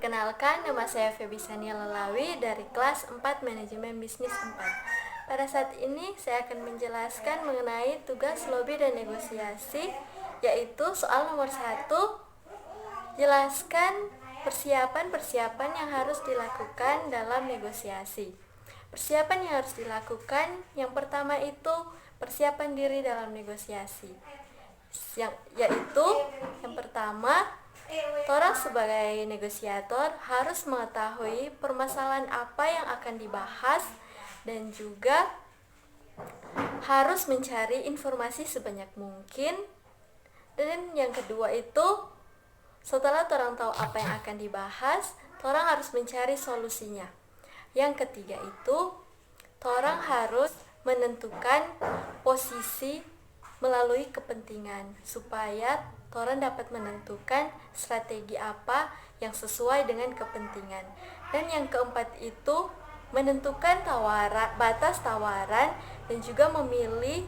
Perkenalkan, nama saya Feby Sania Lelawi dari kelas 4 Manajemen Bisnis 4. Pada saat ini saya akan menjelaskan mengenai tugas lobi dan negosiasi, yaitu soal nomor 1, jelaskan persiapan-persiapan yang harus dilakukan dalam negosiasi. Persiapan yang harus dilakukan, yang pertama itu persiapan diri dalam negosiasi. Yaitu yang pertama, orang sebagai negosiator harus mengetahui permasalahan apa yang akan dibahas dan juga harus mencari informasi sebanyak mungkin. Dan yang kedua itu, setelah orang tahu apa yang akan dibahas, orang harus mencari solusinya. Yang ketiga itu, orang harus menentukan posisi melalui kepentingan supaya orang dapat menentukan strategi apa yang sesuai dengan kepentingan. Dan yang keempat itu menentukan batas tawaran dan juga memilih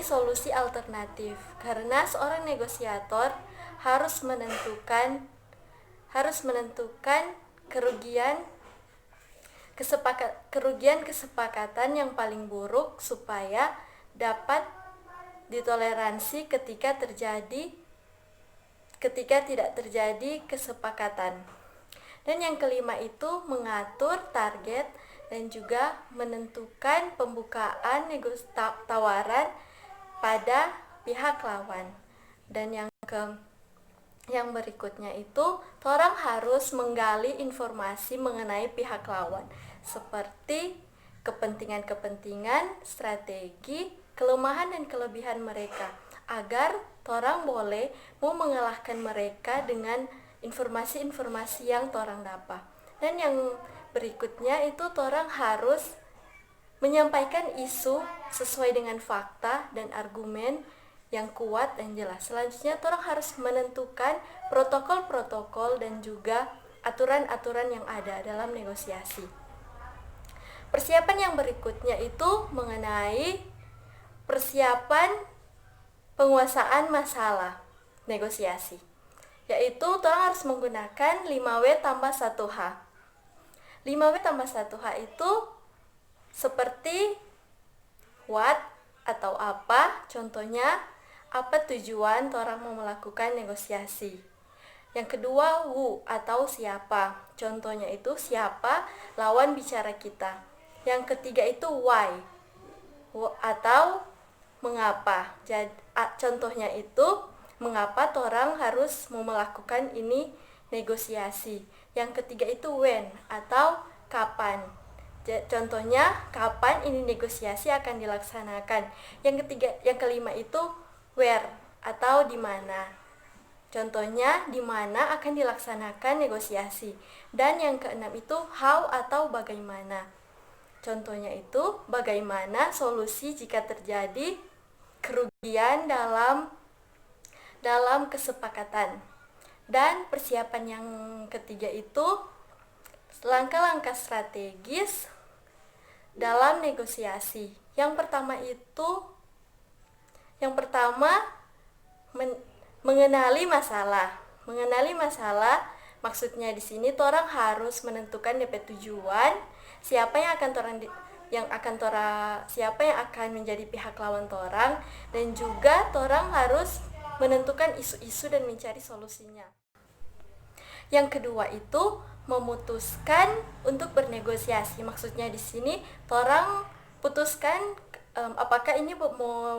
solusi alternatif. Karena seorang negosiator harus menentukan kerugian kesepakatan yang paling buruk supaya dapat ditoleransi ketika tidak terjadi kesepakatan. Dan yang kelima itu mengatur target dan juga menentukan pembukaan tawaran pada pihak lawan. Dan yang berikutnya itu, orang harus menggali informasi mengenai pihak lawan seperti kepentingan-kepentingan, strategi, kelemahan dan kelebihan mereka, agar orang boleh mau mengalahkan mereka dengan informasi-informasi yang orang dapat. Dan yang berikutnya itu orang harus menyampaikan isu sesuai dengan fakta dan argumen yang kuat dan jelas. Selanjutnya orang harus menentukan protokol-protokol dan juga aturan-aturan yang ada dalam negosiasi. Persiapan yang berikutnya itu mengenai persiapan penguasaan masalah negosiasi, yaitu orang harus menggunakan 5W tambah 1H. 5W tambah 1H itu seperti what atau apa, contohnya apa tujuan orang mau melakukan negosiasi. Yang kedua, who atau siapa, contohnya itu siapa lawan bicara kita. Yang ketiga itu why atau mengapa. Contohnya itu mengapa orang harus mau melakukan ini negosiasi. Yang ketiga itu when atau kapan. Contohnya kapan ini negosiasi akan dilaksanakan. Yang kelima itu where atau di mana. Contohnya di mana akan dilaksanakan negosiasi. Dan yang keenam itu how atau bagaimana. Contohnya itu bagaimana solusi jika terjadi kerugian dalam kesepakatan. Dan persiapan yang ketiga itu langkah-langkah strategis dalam negosiasi. Yang pertama mengenali masalah. Mengenali masalah maksudnya di sini orang harus menentukan DP tujuan, siapa yang akan menjadi pihak lawan orang, dan juga orang harus menentukan isu-isu dan mencari solusinya. Yang kedua itu memutuskan untuk bernegosiasi. Maksudnya di sini orang putuskan apakah ini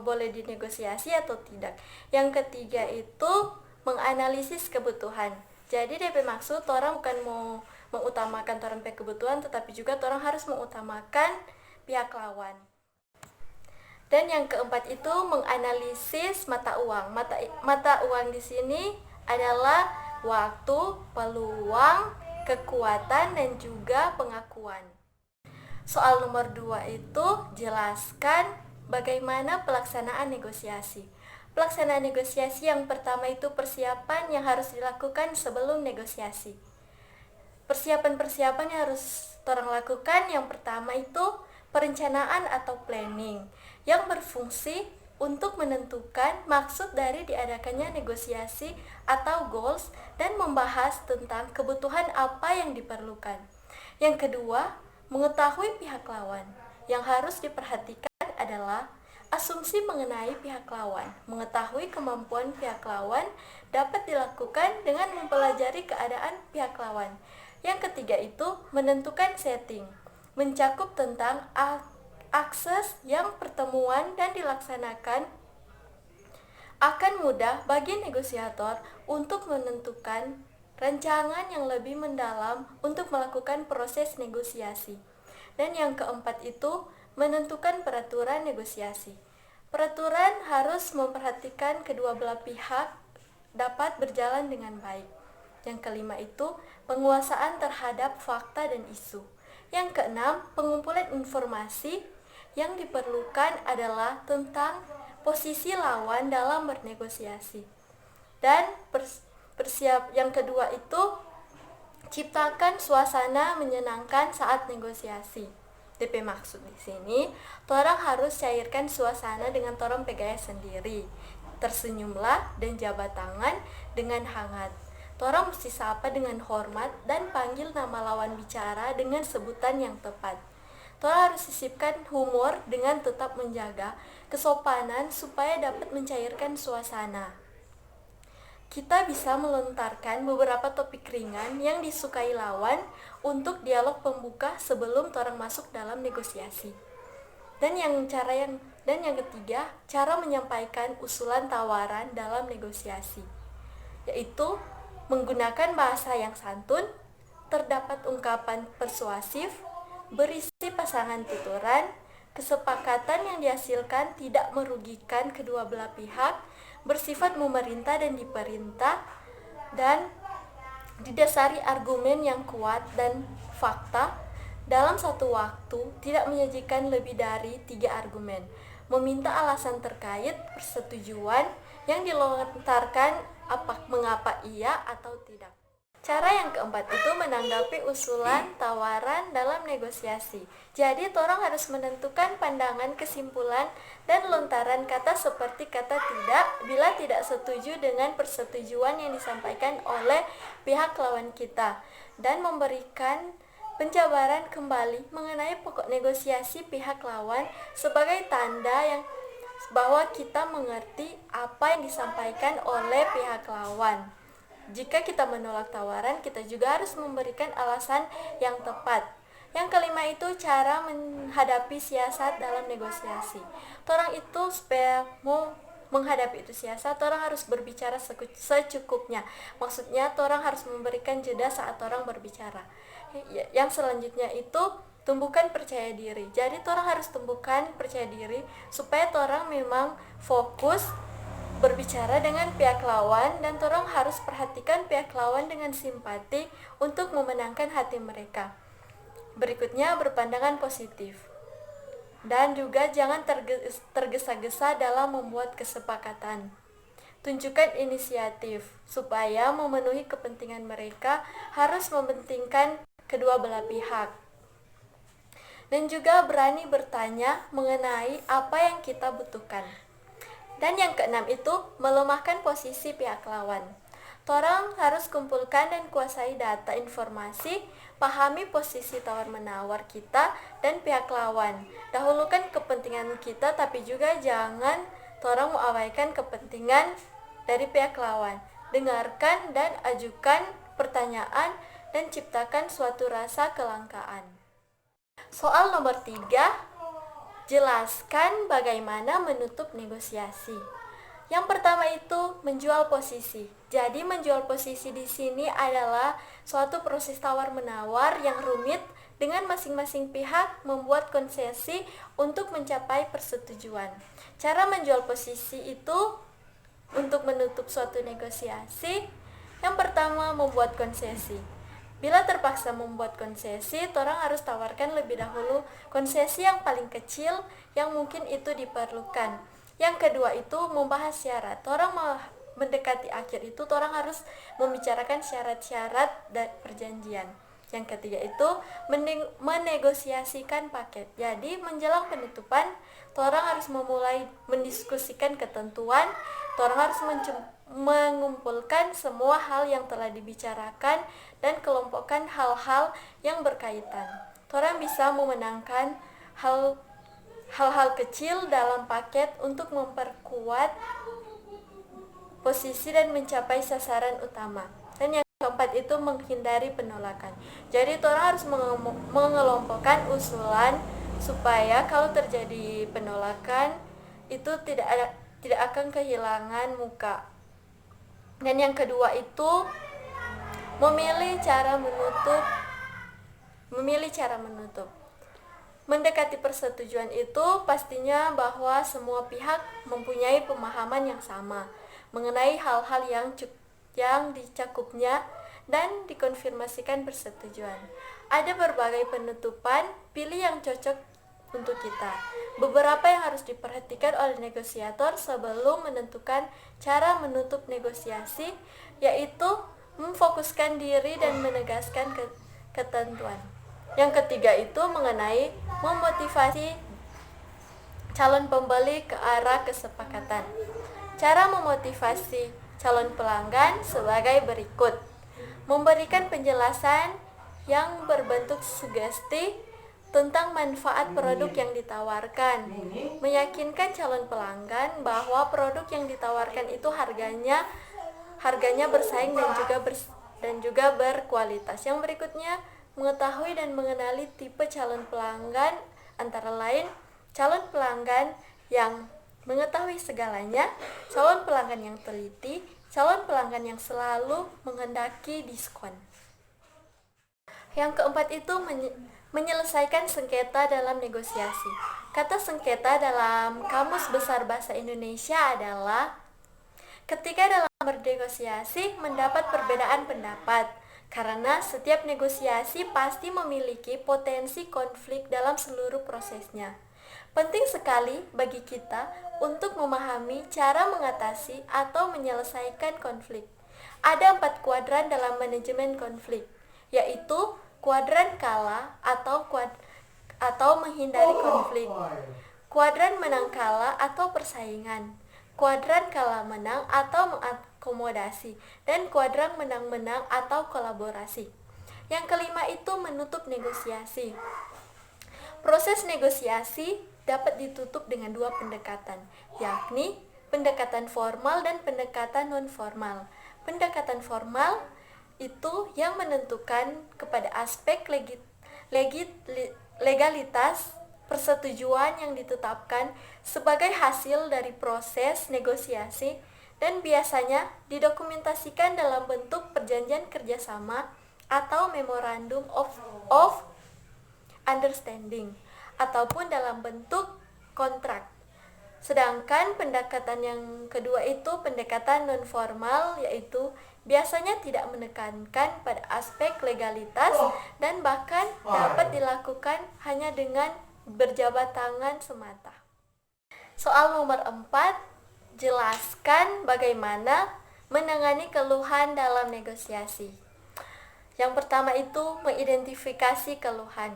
boleh dinegosiasi atau tidak. Yang ketiga itu menganalisis kebutuhan. Jadi DP maksud orang bukan mau mengutamakan orang punya kebutuhan, tetapi juga orang harus mengutamakan pihak lawan. Dan yang keempat itu menganalisis mata uang. Mata uang di sini adalah waktu, peluang, kekuatan, dan juga pengakuan. Soal nomor 2 itu jelaskan bagaimana pelaksanaan negosiasi. Pelaksanaan negosiasi yang pertama itu persiapan yang harus dilakukan sebelum negosiasi. Persiapan-persiapan yang harus orang lakukan, yang pertama itu perencanaan atau planning yang berfungsi untuk menentukan maksud dari diadakannya negosiasi atau goals dan membahas tentang kebutuhan apa yang diperlukan. Yang kedua, mengetahui pihak lawan. Yang harus diperhatikan adalah asumsi mengenai pihak lawan. Mengetahui kemampuan pihak lawan dapat dilakukan dengan mempelajari keadaan pihak lawan. Yang ketiga itu menentukan setting, mencakup tentang akses yang pertemuan dan dilaksanakan akan mudah bagi negosiator untuk menentukan rancangan yang lebih mendalam untuk melakukan proses negosiasi. Dan yang keempat itu menentukan peraturan negosiasi. Peraturan harus memperhatikan kedua belah pihak dapat berjalan dengan baik. Yang kelima itu penguasaan terhadap fakta dan isu. Yang keenam, pengumpulan informasi. Yang diperlukan adalah tentang posisi lawan dalam bernegosiasi. Dan yang kedua itu ciptakan suasana menyenangkan saat negosiasi. DP maksud di sini, torang harus cairkan suasana dengan torang pegaya sendiri. Tersenyumlah dan jabat tangan dengan hangat. Torang mesti sapa dengan hormat dan panggil nama lawan bicara dengan sebutan yang tepat. Torang harus sisipkan humor dengan tetap menjaga kesopanan supaya dapat mencairkan suasana. Kita bisa melontarkan beberapa topik ringan yang disukai lawan untuk dialog pembuka sebelum torang masuk dalam negosiasi. Dan yang ketiga, cara menyampaikan usulan tawaran dalam negosiasi, yaitu menggunakan bahasa yang santun, terdapat ungkapan persuasif, berisi pasangan tuturan, kesepakatan yang dihasilkan tidak merugikan kedua belah pihak, bersifat memerintah dan diperintah, dan didasari argumen yang kuat dan fakta. Dalam satu waktu, tidak menyajikan lebih dari 3 argumen, meminta alasan terkait persetujuan yang dilontarkan mengapa iya atau tidak. Cara yang keempat itu menanggapi usulan tawaran dalam negosiasi. Jadi, torang harus menentukan pandangan, kesimpulan, dan lontaran kata seperti kata tidak bila tidak setuju dengan persetujuan yang disampaikan oleh pihak lawan kita, dan memberikan penjabaran kembali mengenai pokok negosiasi pihak lawan sebagai tanda yang bahwa kita mengerti apa yang disampaikan oleh pihak lawan. Jika kita menolak tawaran, kita juga harus memberikan alasan yang tepat. Yang kelima itu cara menghadapi siasat dalam negosiasi. Torang itu supaya mau menghadapi itu siasat, torang harus berbicara secukupnya. Maksudnya torang harus memberikan jeda saat torang berbicara. Yang selanjutnya itu tumbuhkan percaya diri. Jadi torang harus tumbuhkan percaya diri supaya torang memang fokus berbicara dengan pihak lawan, dan torang harus perhatikan pihak lawan dengan simpati untuk memenangkan hati mereka. Berikutnya, berpandangan positif. Dan juga jangan tergesa-gesa dalam membuat kesepakatan. Tunjukkan inisiatif supaya memenuhi kepentingan mereka, harus mementingkan kedua belah pihak. Dan juga berani bertanya mengenai apa yang kita butuhkan. Dan yang keenam itu melemahkan posisi pihak lawan. Torang harus kumpulkan dan kuasai data informasi, pahami posisi tawar-menawar kita dan pihak lawan. Dahulukan kepentingan kita, tapi juga jangan torang mengabaikan kepentingan dari pihak lawan. Dengarkan dan ajukan pertanyaan dan ciptakan suatu rasa kelangkaan. Soal nomor 3, jelaskan bagaimana menutup negosiasi. Yang pertama itu menjual posisi. Jadi menjual posisi di sini adalah suatu proses tawar-menawar yang rumit dengan masing-masing pihak membuat konsesi untuk mencapai persetujuan. Cara menjual posisi itu untuk menutup suatu negosiasi, yang pertama membuat konsesi. Bila terpaksa membuat konsesi, torang harus tawarkan lebih dahulu konsesi yang paling kecil yang mungkin itu diperlukan. Yang kedua itu membahas syarat. Torang mendekati akhir itu, torang harus membicarakan syarat-syarat dan perjanjian. Yang ketiga itu menegosiasikan paket. Jadi menjelang penutupan, torang harus memulai mendiskusikan ketentuan, torang harus mengumpulkan semua hal yang telah dibicarakan dan kelompokkan hal-hal yang berkaitan. Torang bisa memenangkan hal-hal kecil dalam paket untuk memperkuat posisi dan mencapai sasaran utama. Dan yang keempat itu menghindari penolakan. Jadi torang harus mengelompokkan usulan supaya kalau terjadi penolakan itu tidak akan kehilangan muka. Dan yang kedua itu memilih cara menutup. Mendekati persetujuan itu pastinya bahwa semua pihak mempunyai pemahaman yang sama mengenai hal-hal yang dicakupnya dan dikonfirmasikan persetujuan. Ada berbagai penutupan, pilih yang cocok untuk kita. Beberapa yang harus diperhatikan oleh negosiator sebelum menentukan cara menutup negosiasi, yaitu memfokuskan diri dan menegaskan ketentuan. Yang ketiga itu mengenai memotivasi calon pembeli ke arah kesepakatan. Cara memotivasi calon pelanggan sebagai berikut. Memberikan penjelasan yang berbentuk sugesti tentang manfaat produk yang ditawarkan. Meyakinkan calon pelanggan bahwa produk yang ditawarkan itu harganya bersaing dan juga berkualitas. Yang berikutnya, mengetahui dan mengenali tipe calon pelanggan, antara lain calon pelanggan yang mengetahui segalanya, calon pelanggan yang teliti, calon pelanggan yang selalu menghendaki diskon. Yang keempat itu menyelesaikan sengketa dalam negosiasi. Kata sengketa dalam Kamus Besar Bahasa Indonesia adalah ketika dalam bernegosiasi mendapat perbedaan pendapat, karena setiap negosiasi pasti memiliki potensi konflik dalam seluruh prosesnya. Penting sekali bagi kita untuk memahami cara mengatasi atau menyelesaikan konflik. Ada 4 kuadran dalam manajemen konflik, yaitu kuadran kalah atau menghindari konflik, kuadran menang kalah atau persaingan, kuadran kalah menang atau mengakomodasi, dan kuadran menang-menang atau kolaborasi. Yang kelima itu menutup negosiasi. Proses negosiasi dapat ditutup dengan 2 pendekatan, yakni pendekatan formal dan pendekatan non-formal. Pendekatan formal itu yang menentukan kepada aspek legalitas persetujuan yang ditetapkan sebagai hasil dari proses negosiasi dan biasanya didokumentasikan dalam bentuk perjanjian kerjasama atau memorandum of understanding ataupun dalam bentuk kontrak. Sedangkan pendekatan yang kedua itu pendekatan non-formal, yaitu biasanya tidak menekankan pada aspek legalitas dan bahkan dapat dilakukan hanya dengan berjabat tangan semata. Soal nomor 4, jelaskan bagaimana menangani keluhan dalam negosiasi. Yang pertama itu mengidentifikasi keluhan.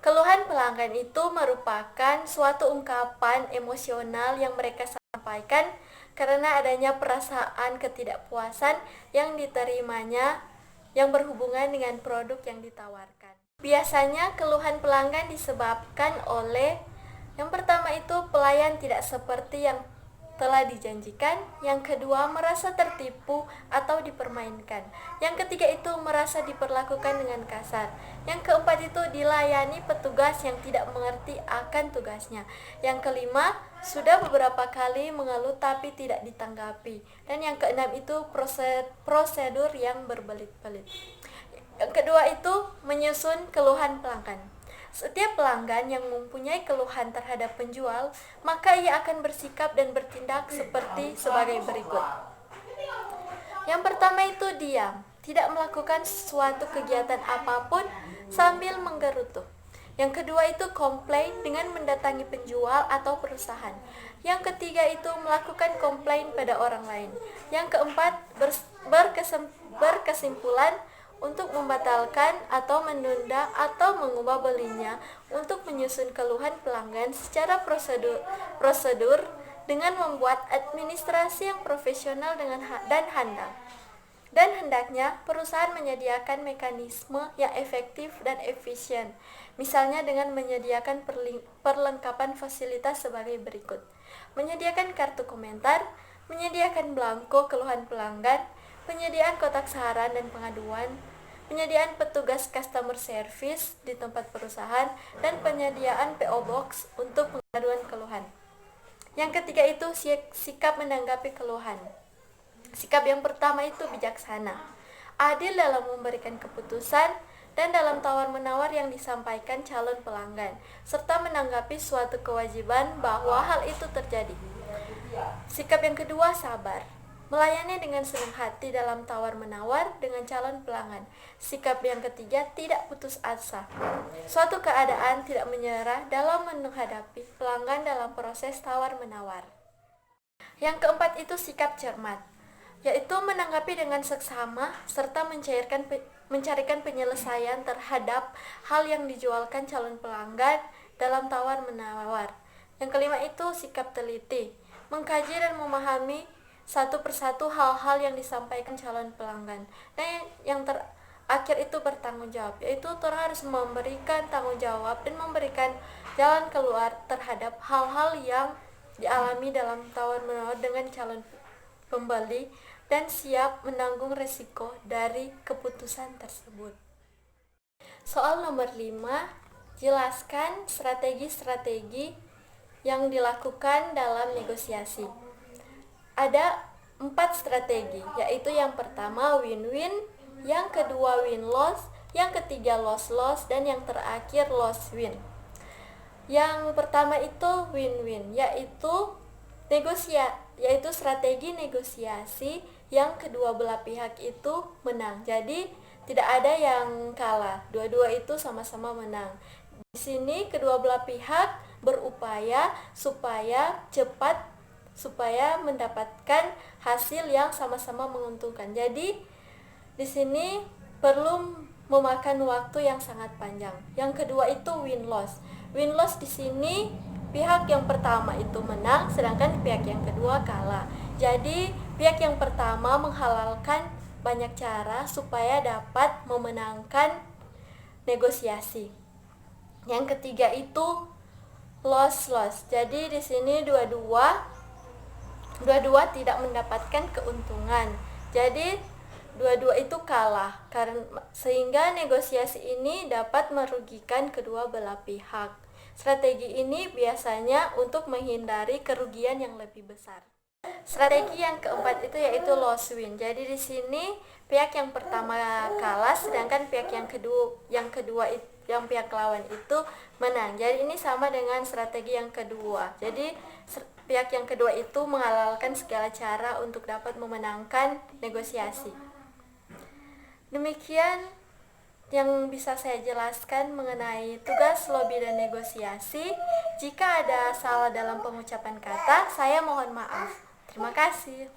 Keluhan pelanggan itu merupakan suatu ungkapan emosional yang mereka sampaikan karena adanya perasaan ketidakpuasan yang diterimanya yang berhubungan dengan produk yang ditawarkan. Biasanya keluhan pelanggan disebabkan oleh yang pertama itu pelayan tidak seperti yang telah dijanjikan, yang kedua merasa tertipu atau dipermainkan, yang ketiga itu merasa diperlakukan dengan kasar, yang keempat itu dilayani petugas yang tidak mengerti akan tugasnya, yang kelima sudah beberapa kali mengeluh tapi tidak ditanggapi, dan yang keenam itu prosedur yang berbelit-belit. Yang kedua itu menyusun keluhan pelanggan. Setiap pelanggan yang mempunyai keluhan terhadap penjual, maka ia akan bersikap dan bertindak sebagai berikut. Yang pertama itu diam, tidak melakukan suatu kegiatan apapun sambil menggerutu. Yang kedua itu komplain dengan mendatangi penjual atau perusahaan. Yang ketiga itu melakukan komplain pada orang lain. Yang keempat berkesimpulan untuk membatalkan atau menunda atau mengubah belinya, untuk menyusun keluhan pelanggan secara prosedur dengan membuat administrasi yang profesional dan handal. Dan hendaknya perusahaan menyediakan mekanisme yang efektif dan efisien, misalnya dengan menyediakan perlengkapan fasilitas sebagai berikut: menyediakan kartu komentar, menyediakan belangko keluhan pelanggan, penyediaan kotak saran dan pengaduan, penyediaan petugas customer service di tempat perusahaan, dan penyediaan PO Box untuk pengaduan keluhan. Yang ketiga itu sikap menanggapi keluhan. Sikap yang pertama itu bijaksana, adil dalam memberikan keputusan dan dalam tawar-menawar yang disampaikan calon pelanggan, serta menanggapi suatu kewajiban bahwa hal itu terjadi. Sikap yang kedua sabar, melayani dengan senang hati dalam tawar-menawar dengan calon pelanggan. Sikap yang ketiga tidak putus asa, suatu keadaan tidak menyerah dalam menghadapi pelanggan dalam proses tawar-menawar. Yang keempat itu sikap cermat, yaitu menanggapi dengan seksama serta mencarikan penyelesaian terhadap hal yang dijualkan calon pelanggan dalam tawar-menawar. Yang kelima itu sikap teliti, mengkaji dan memahami satu persatu hal-hal yang disampaikan calon pelanggan. Dan yang terakhir itu bertanggung jawab, yaitu orang harus memberikan tanggung jawab dan memberikan jalan keluar terhadap hal-hal yang dialami dalam tawar-menawar dengan calon pembeli dan siap menanggung resiko dari keputusan tersebut. Soal nomor 5, jelaskan strategi-strategi yang dilakukan dalam negosiasi. Ada 4 strategi, yaitu yang pertama win-win, yang kedua win-loss, yang ketiga loss-loss, dan yang terakhir loss-win. Yang pertama itu win-win, yaitu strategi negosiasi yang kedua belah pihak itu menang. Jadi tidak ada yang kalah, dua-dua itu sama-sama menang. Di sini kedua belah pihak berupaya supaya mendapatkan hasil yang sama-sama menguntungkan. Jadi di sini perlu memakan waktu yang sangat panjang. Yang kedua itu win-loss. Win-loss di sini pihak yang pertama itu menang, sedangkan pihak yang kedua kalah. Jadi pihak yang pertama menghalalkan banyak cara supaya dapat memenangkan negosiasi. Yang ketiga itu loss-loss. Jadi di sini dua-dua tidak mendapatkan keuntungan. Jadi dua-dua itu kalah sehingga negosiasi ini dapat merugikan kedua belah pihak. Strategi ini biasanya untuk menghindari kerugian yang lebih besar. Strategi yang keempat itu yaitu loss win. Jadi di sini pihak yang pertama kalah, sedangkan pihak yang kedua yang pihak lawan itu menang. Jadi ini sama dengan strategi yang kedua. Jadi pihak yang kedua itu menghalalkan segala cara untuk dapat memenangkan negosiasi. Demikian yang bisa saya jelaskan mengenai tugas lobby dan negosiasi. Jika ada salah dalam pengucapan kata, saya mohon maaf. Terima kasih.